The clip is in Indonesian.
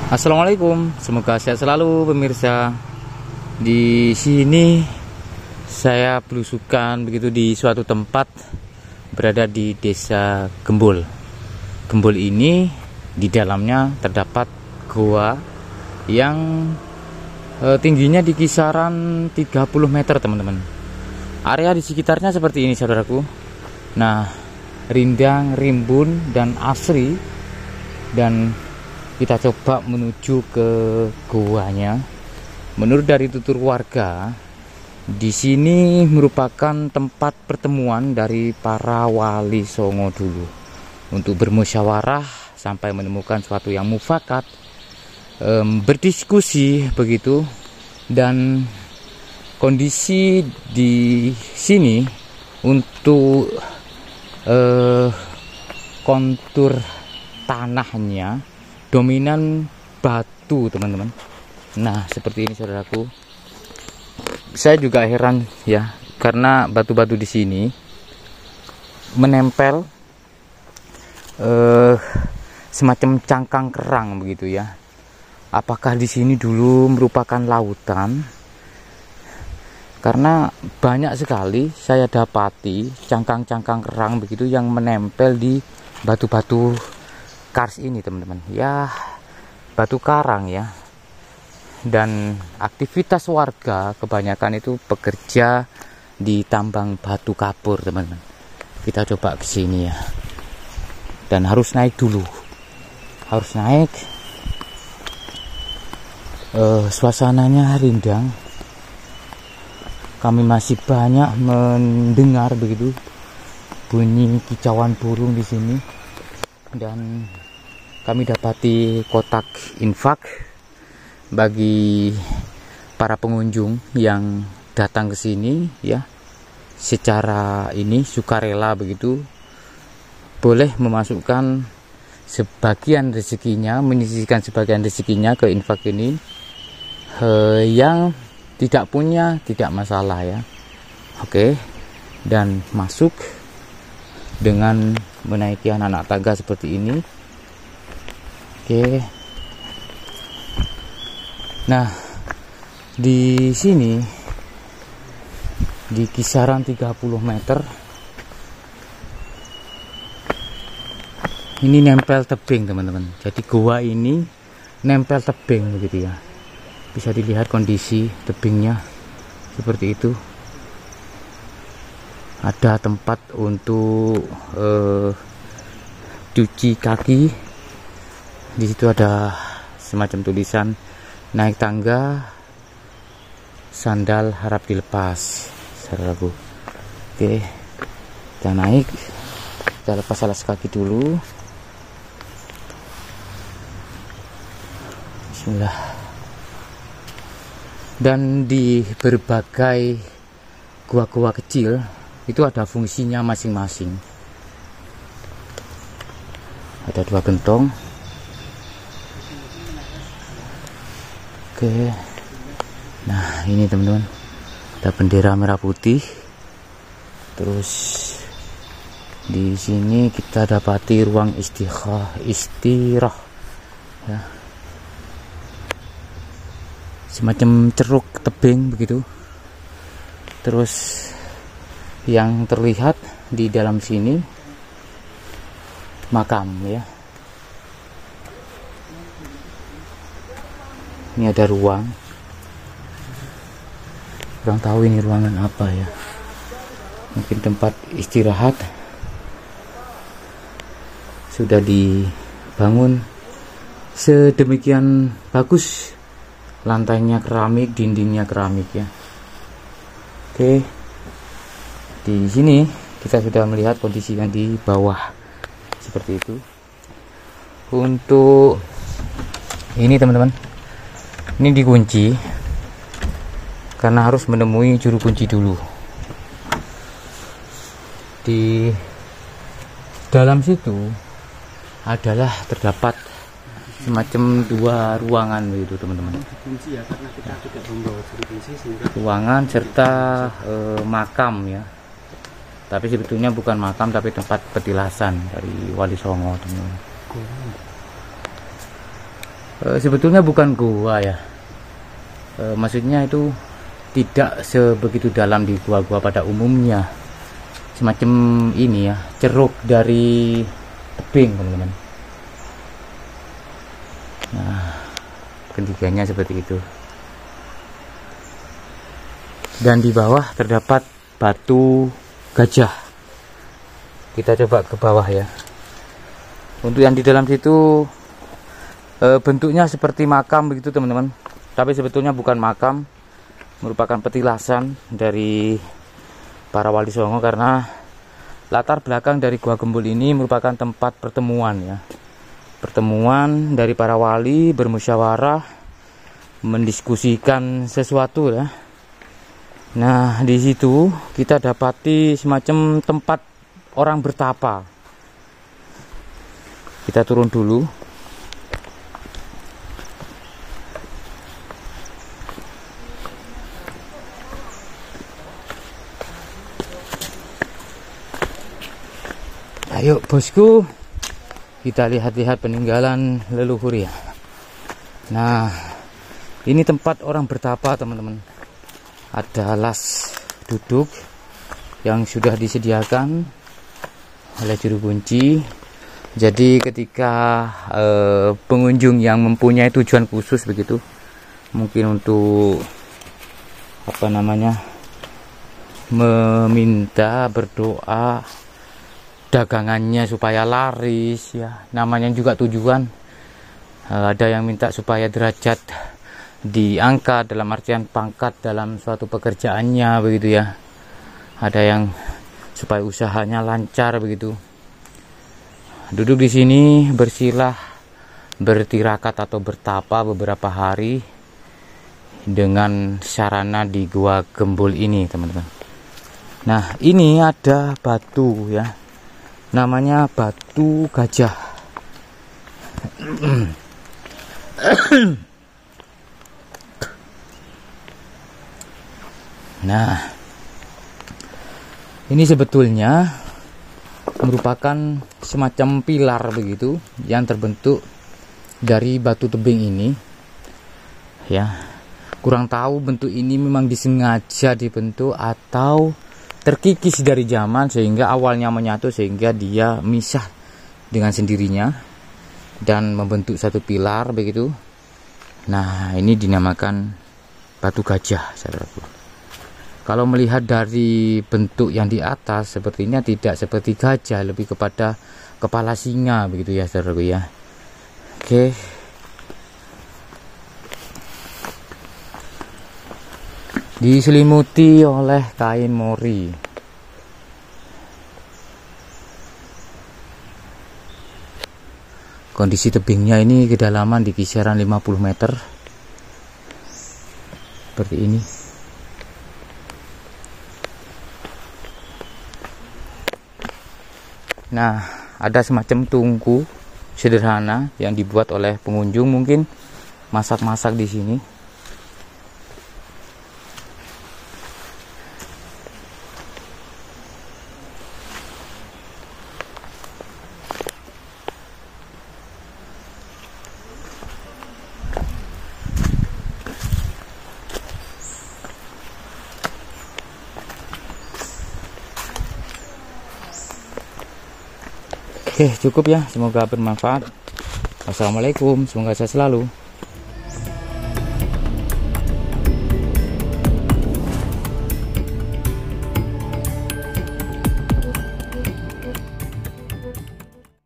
Assalamualaikum, semoga sehat selalu pemirsa. Di sini saya belusukan begitu di suatu tempat berada di Desa Gembul. Gembul ini di dalamnya terdapat goa yang tingginya di kisaran 30 meter teman-teman. Area di sekitarnya seperti ini saudaraku. Nah, rindang, rimbun, dan asri, dan kita coba menuju ke goanya. Menurut dari tutur warga, di sini merupakan tempat pertemuan dari para wali songo dulu untuk bermusyawarah sampai menemukan suatu yang mufakat, berdiskusi begitu. Dan kondisi di sini untuk kontur tanahnya dominan batu teman-teman. Nah seperti ini saudaraku. Saya juga heran ya, karena batu-batu di sini menempel semacam cangkang kerang begitu ya. Apakah di sini dulu merupakan lautan? Karena banyak sekali saya dapati cangkang-cangkang kerang begitu yang menempel di batu-batu kars ini teman-teman. Ya, batu karang ya. Dan aktivitas warga kebanyakan itu bekerja di tambang batu kapur teman-teman. Kita coba ke sini ya. Dan harus naik dulu. Harus naik. Suasananya rindang. Kami masih banyak mendengar begitu bunyi kicauan burung di sini. Dan kami dapati kotak infak bagi para pengunjung yang datang ke sini ya, secara ini sukarela begitu, boleh memasukkan sebagian rezekinya, menyisihkan sebagian rezekinya ke infak ini. Yang tidak punya tidak masalah ya. Oke. Dan masuk dengan menaiki anak-anak tangga seperti ini. Oke. Nah, di sini di kisaran 30 meter ini nempel tebing teman-teman. Jadi goa ini nempel tebing begitu ya. Bisa dilihat kondisi tebingnya seperti itu. Ada tempat untuk cuci kaki. Di situ ada semacam tulisan naik tangga, sandal harap dilepas. Saudaraku. Oke, kita naik. Kita lepas alas kaki dulu. Bismillah. Dan di berbagai gua-gua kecil itu ada fungsinya masing-masing. Ada 2 gentong. Oke. Nah, ini teman-teman. Ada bendera merah putih. Terus di sini kita dapati ruang istirah ya. Semacam ceruk tebing begitu. Terus yang terlihat di dalam sini makam ya. Ini ada ruang. Kurang tahu ini ruangan apa ya. Mungkin tempat istirahat. Sudah dibangun sedemikian bagus. Lantainya keramik, dindingnya keramik ya. Oke. Di sini kita sudah melihat kondisi yang di bawah seperti itu. Untuk ini teman-teman, ini dikunci karena harus menemui juru kunci dulu. Di dalam situ adalah terdapat semacam 2 ruangan begitu teman-teman. Kunci ya, karena kita tidak membawa juru kunci sehingga ruangan serta makam ya. Tapi sebetulnya bukan makam, tapi tempat petilasan dari Wali Songo teman-teman. Sebetulnya bukan gua ya. Maksudnya itu tidak sebegitu dalam di gua-gua pada umumnya. Semacam ini ya, ceruk dari tebing, teman-teman. Nah, ketiganya seperti itu. Dan di bawah terdapat batu gajah. Kita coba ke bawah ya. Untuk yang di dalam situ bentuknya seperti makam begitu, teman-teman. Tapi sebetulnya bukan makam, merupakan petilasan dari para wali songo, karena latar belakang dari Gua Gembul ini merupakan tempat pertemuan ya. Pertemuan dari para wali bermusyawarah mendiskusikan sesuatu ya. Nah, di situ kita dapati semacam tempat orang bertapa. Kita turun dulu. Ayo bosku, kita lihat-lihat peninggalan leluhur ya. Nah, ini tempat orang bertapa, teman-teman. Ada alas duduk yang sudah disediakan oleh juru kunci. Jadi ketika pengunjung yang mempunyai tujuan khusus begitu, mungkin untuk apa namanya, meminta, berdoa dagangannya supaya laris ya, namanya juga tujuan. Ada yang minta supaya derajat diangkat, dalam artian pangkat dalam suatu pekerjaannya begitu ya. Ada yang supaya usahanya lancar begitu. Duduk di sini bersilah, bertirakat atau bertapa beberapa hari dengan sarana di Gua Gembul ini, teman-teman. Nah, ini ada batu ya, namanya batu gajah. Nah, ini sebetulnya merupakan semacam pilar begitu yang terbentuk dari batu tebing ini ya. Kurang tahu bentuk ini memang disengaja dibentuk atau terkikis dari zaman sehingga awalnya menyatu, sehingga dia misah dengan sendirinya dan membentuk satu pilar begitu. Nah, ini dinamakan batu gajah, saudaraku. Kalau melihat dari bentuk yang di atas, sepertinya tidak seperti gajah, lebih kepada kepala singa begitu ya, saudaraku ya. Oke. Diselimuti oleh kain mori. Kondisi tebingnya ini kedalaman di kisaran 50 meter. Seperti ini. Nah, ada semacam tungku sederhana yang dibuat oleh pengunjung, mungkin masak-masak di sini. Oke, cukup ya. Semoga bermanfaat. Wassalamualaikum. Semoga sehat selalu.